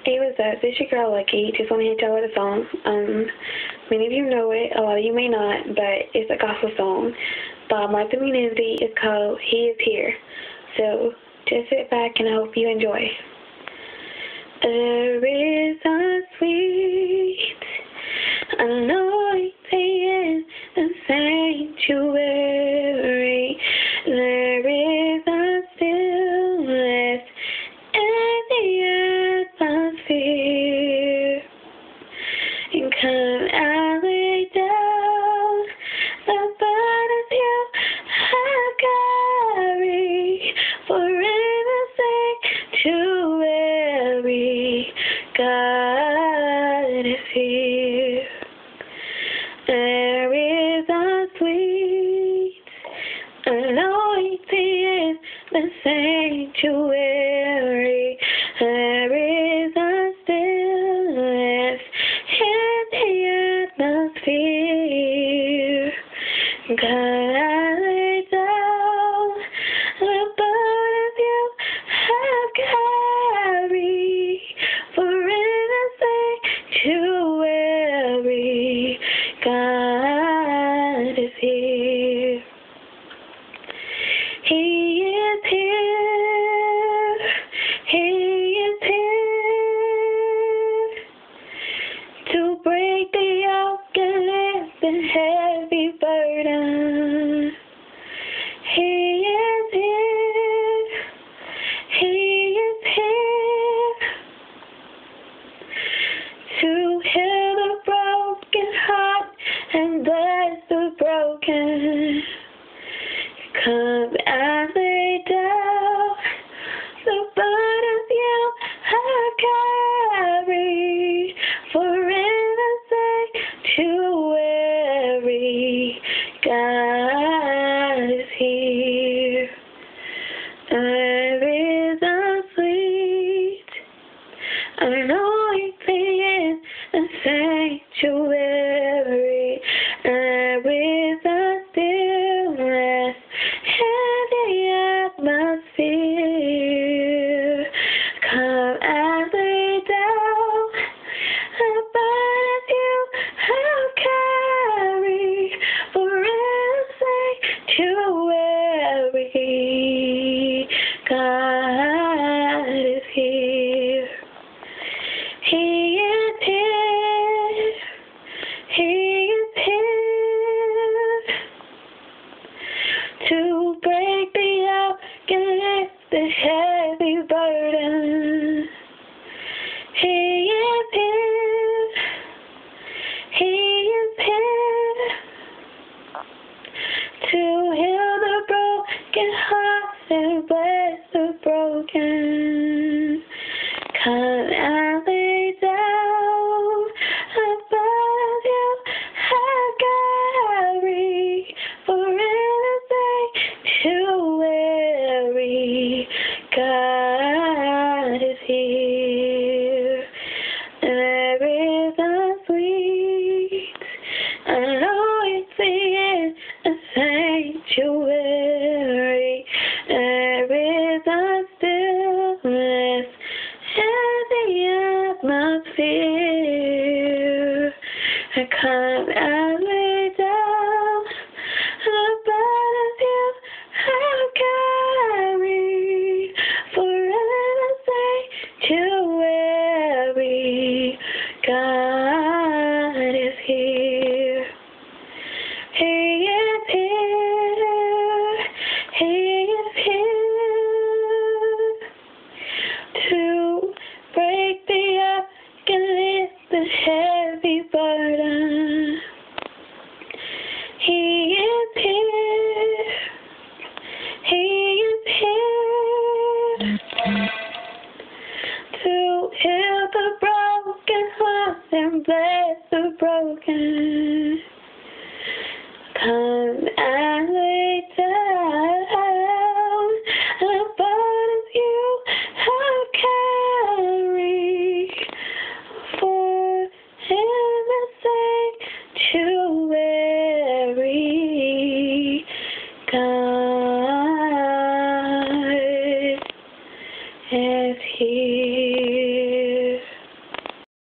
Hey, what's up? This your girl Lucky. Just want to hit y'all with a song. Many of you know it, a lot of you may not, but it's a gospel song by Martha Munizzi. It's called He Is Here. So just sit back and I hope you enjoy. There is a sweet anointing in the sanctuary. There is a stillness in the atmosphere. And come and lay down the burdens you have carried, for in the sanctuary, God is here. There is a sweet anointing in the sanctuary. There is a stillness in the atmosphere. God, I lay down the burdens you have carried, for in the sanctuary, God is here. He is here. He is here to break the yoke and lift the heavy burden. He is here. He is here to heal the broken heart and bless the broken. Come and lay down the burdens you have carried, for in the sanctuary, God is here. There is a sweet anointing in the sanctuary. There is a stillness in the atmosphere. Come and lay down the burdens you have carried, for in the sanctuary, God is here. He is here. He is here to break the yoke and lift the heavy burden. He is here. He is here to heal the broken hearts and bless the broken. Come and lay down the burdens you have carried, for in the sanctuary, God is here. There is a sweet anointing in the sanctuary. There is a stillness in the atmosphere. Come and lay down the burdens you have carried, for in the sanctuary, God is here. He is here. He is here to break the yoke and lift the heavy burden. He is here. He is here to heal the broken hearts and bless the broken. Come